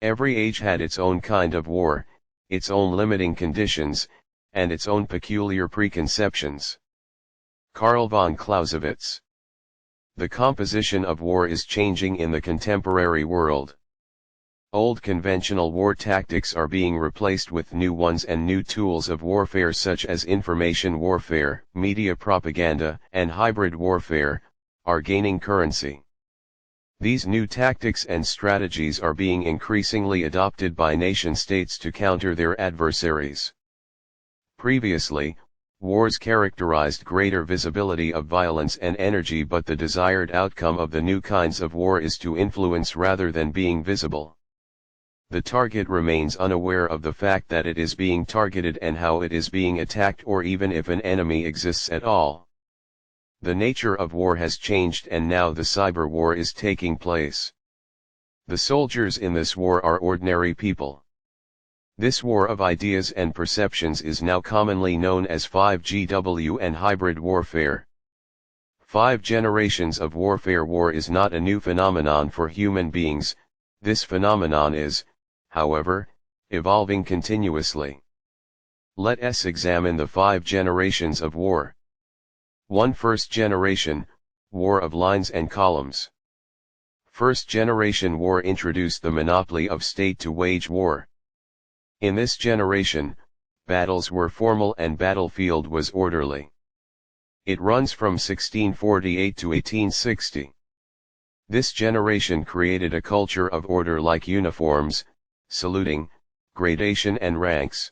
Every age had its own kind of war, its own limiting conditions, and its own peculiar preconceptions. Karl von Clausewitz. The composition of war is changing in the contemporary world. Old conventional war tactics are being replaced with new ones, and new tools of warfare such as information warfare, media propaganda, and hybrid warfare, are gaining currency. These new tactics and strategies are being increasingly adopted by nation-states to counter their adversaries. Previously, wars characterized greater visibility of violence and energy, but the desired outcome of the new kinds of war is to influence rather than being visible. The target remains unaware of the fact that it is being targeted and how it is being attacked, or even if an enemy exists at all. The nature of war has changed, and now the cyber war is taking place. The soldiers in this war are ordinary people. This war of ideas and perceptions is now commonly known as 5GW and hybrid warfare. 5 generations of warfare. War is not a new phenomenon for human beings. This phenomenon is, however, evolving continuously. Let us examine the 5 generations of war. 1. First generation, war of lines and columns. First generation war introduced the monopoly of state to wage war. In this generation, battles were formal and battlefield was orderly. It runs from 1648 to 1860. This generation created a culture of order, like uniforms, saluting, gradation and ranks.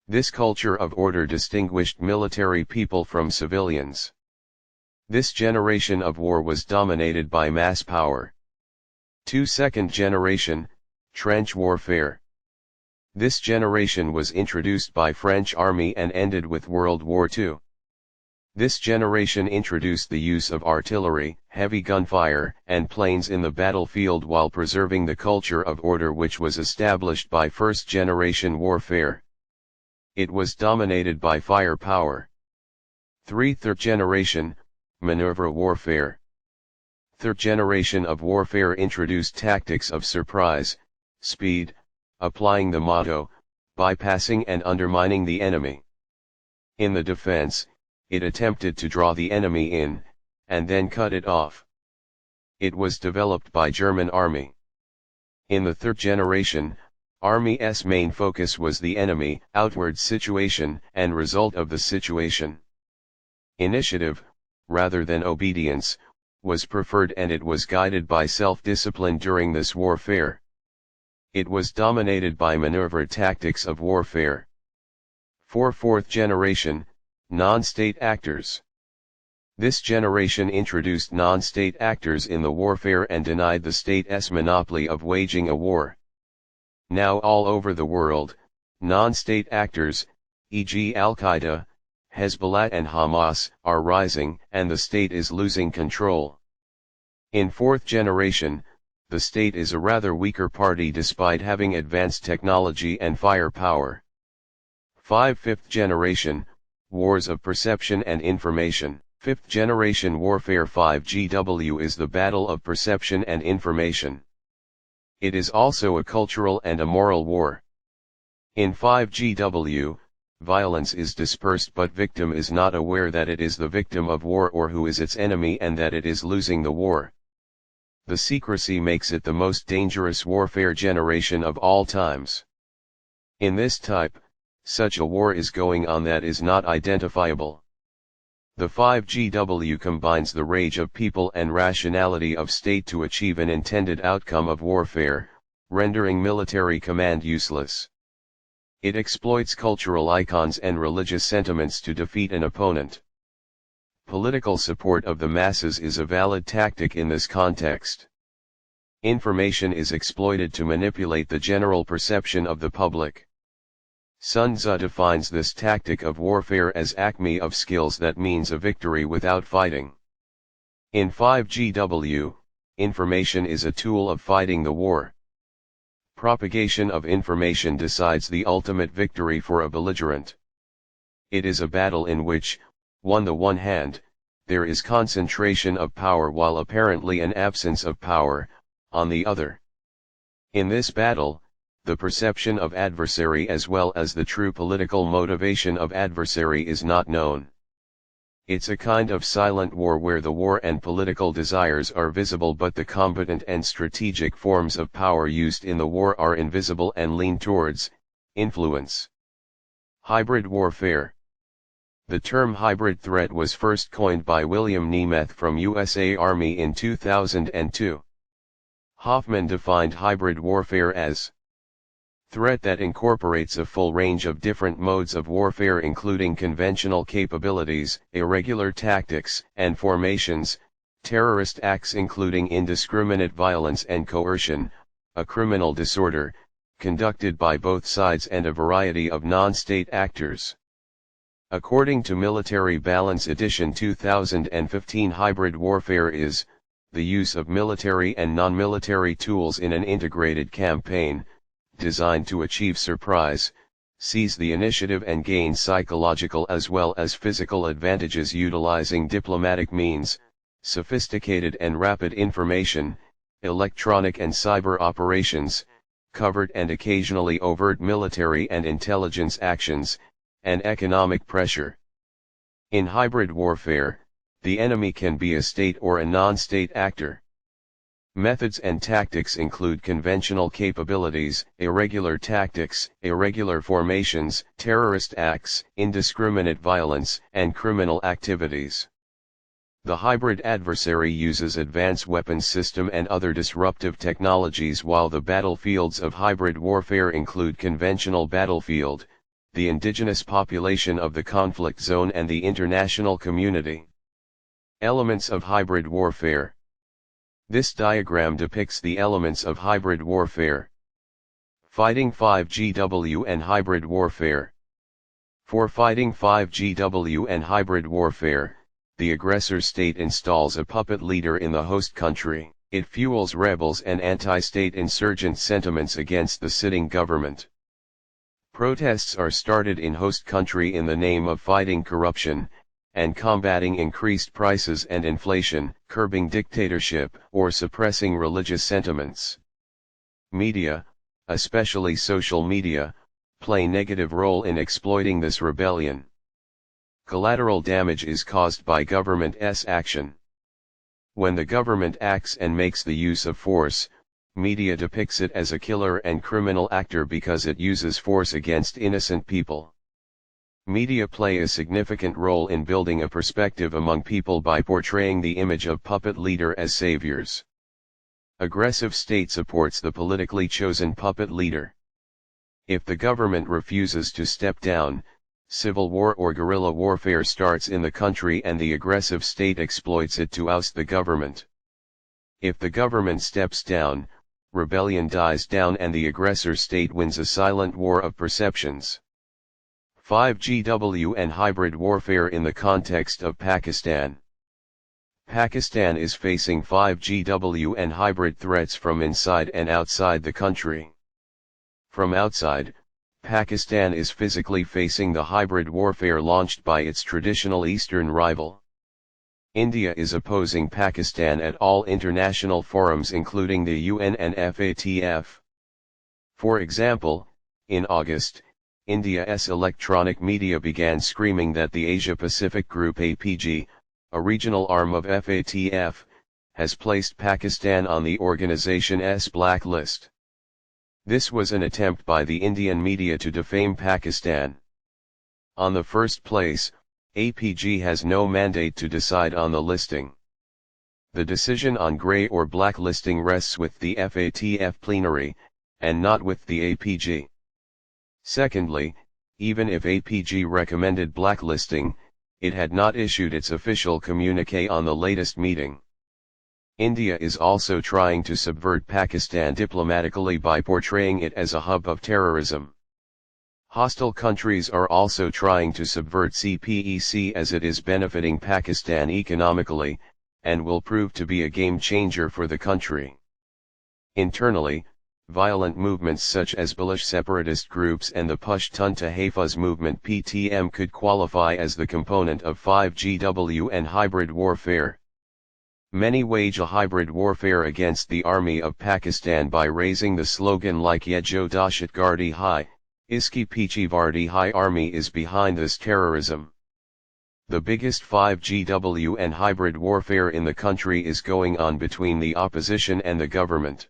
This culture of order distinguished military people from civilians. This generation of war was dominated by mass power. 2. Second generation, trench warfare. This generation was introduced by French army and ended with World War II. This generation introduced the use of artillery, heavy gunfire, and planes in the battlefield while preserving the culture of order which was established by first generation warfare. It was dominated by firepower. 3. Third generation, maneuver warfare. Third generation of warfare introduced tactics of surprise, speed, applying the motto, bypassing and undermining the enemy. In the defense, it attempted to draw the enemy in, and then cut it off. It was developed by German army. In the third generation, Army's main focus was the enemy, outward situation, and result of the situation. Initiative, rather than obedience, was preferred, and it was guided by self-discipline during this warfare. It was dominated by maneuver tactics of warfare. 4. Fourth generation, non-state actors. This generation introduced non-state actors in the warfare and denied the state's monopoly of waging a war. Now all over the world, non-state actors, e.g. Al-Qaeda, Hezbollah and Hamas, are rising, and the state is losing control. In fourth generation, the state is a rather weaker party despite having advanced technology and firepower. 5. Fifth generation, wars of perception and information. Fifth generation warfare 5GW is the battle of perception and information. It is also a cultural and a moral war. In 5GW, violence is dispersed, but victim is not aware that it is the victim of war or who is its enemy and that it is losing the war. The secrecy makes it the most dangerous warfare generation of all times. In this type, such a war is going on that is not identifiable. The 5GW combines the rage of people and rationality of state to achieve an intended outcome of warfare, rendering military command useless. It exploits cultural icons and religious sentiments to defeat an opponent. Political support of the masses is a valid tactic in this context. Information is exploited to manipulate the general perception of the public. Sun Tzu defines this tactic of warfare as acme of skills, that means a victory without fighting. In 5GW, information is a tool of fighting the war. Propagation of information decides the ultimate victory for a belligerent. It is a battle in which, on the one hand, there is concentration of power while apparently an absence of power, on the other. In this battle, the perception of adversary as well as the true political motivation of adversary is not known. It's a kind of silent war where the war and political desires are visible but the combatant and strategic forms of power used in the war are invisible and lean towards influence. Hybrid warfare. The term hybrid threat was first coined by William Nemeth from USA Army in 2002. Hoffman defined hybrid warfare as threat that incorporates a full range of different modes of warfare including conventional capabilities, irregular tactics and formations, terrorist acts including indiscriminate violence and coercion, a criminal disorder, conducted by both sides and a variety of non-state actors. According to Military Balance Edition 2015, hybrid warfare is the use of military and non-military tools in an integrated campaign, designed to achieve surprise, seize the initiative and gain psychological as well as physical advantages utilizing diplomatic means, sophisticated and rapid information, electronic and cyber operations, covert and occasionally overt military and intelligence actions, and economic pressure. In hybrid warfare, the enemy can be a state or a non-state actor. Methods and tactics include conventional capabilities, irregular tactics, irregular formations, terrorist acts, indiscriminate violence, and criminal activities. The hybrid adversary uses advanced weapons system and other disruptive technologies while the battlefields of hybrid warfare include conventional battlefield, the indigenous population of the conflict zone and the international community. Elements of hybrid warfare. This diagram depicts the elements of hybrid warfare. Fighting 5GW and hybrid warfare. For fighting 5GW and hybrid warfare, the aggressor state installs a puppet leader in the host country. It fuels rebels and anti-state insurgent sentiments against the sitting government. Protests are started in host country in the name of fighting corruption, and combating increased prices and inflation, curbing dictatorship, or suppressing religious sentiments. Media, especially social media, play negative role in exploiting this rebellion. Collateral damage is caused by government's action. When the government acts and makes the use of force, media depicts it as a killer and criminal actor because it uses force against innocent people. Media play a significant role in building a perspective among people by portraying the image of puppet leader as saviors. Aggressive state supports the politically chosen puppet leader. If the government refuses to step down, civil war or guerrilla warfare starts in the country and the aggressive state exploits it to oust the government. If the government steps down, rebellion dies down and the aggressor state wins a silent war of perceptions. 5GW and hybrid warfare in the context of Pakistan. Pakistan is facing 5GW and hybrid threats from inside and outside the country. From outside, Pakistan is physically facing the hybrid warfare launched by its traditional eastern rival. India is opposing Pakistan at all international forums including the UN and FATF. For example, in August, India's electronic media began screaming that the Asia-Pacific Group APG, a regional arm of FATF, has placed Pakistan on the organization's blacklist. This was an attempt by the Indian media to defame Pakistan. On the first place, APG has no mandate to decide on the listing. The decision on grey or blacklisting rests with the FATF plenary, and not with the APG. Secondly, even if APG recommended blacklisting, it had not issued its official communiqué on the latest meeting. India is also trying to subvert Pakistan diplomatically by portraying it as a hub of terrorism. Hostile countries are also trying to subvert CPEC as it is benefiting Pakistan economically, and will prove to be a game changer for the country. Internally, violent movements such as Baloch separatist groups and the Pashtun Tahafuz movement PTM could qualify as the component of 5GW and hybrid warfare. Many wage a hybrid warfare against the army of Pakistan by raising the slogan like Ye Jo Dahshatgardi Hai, Iski Piche Vardi Hai, army is behind this terrorism. The biggest 5GW and hybrid warfare in the country is going on between the opposition and the government.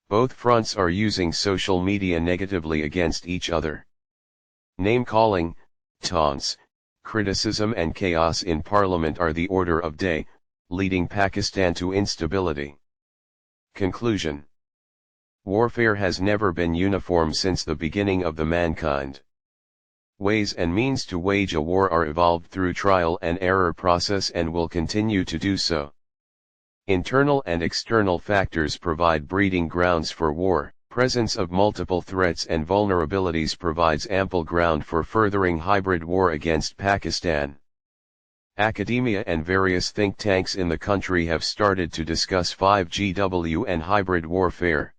Both fronts are using social media negatively against each other. Name-calling, taunts, criticism and chaos in parliament are the order of day, leading Pakistan to instability. Conclusion: warfare has never been uniform since the beginning of the mankind. Ways and means to wage a war are evolved through trial and error process and will continue to do so. Internal and external factors provide breeding grounds for war. Presence of multiple threats and vulnerabilities provides ample ground for furthering hybrid war against Pakistan. Academia and various think tanks in the country have started to discuss 5GW and hybrid warfare.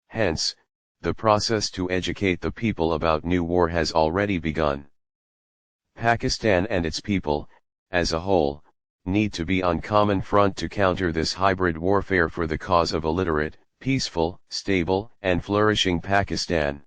Hence, the process to educate the people about new war has already begun. Pakistan and its people, as a whole, need to be on common front to counter this hybrid warfare for the cause of a literate, peaceful, stable, and flourishing Pakistan.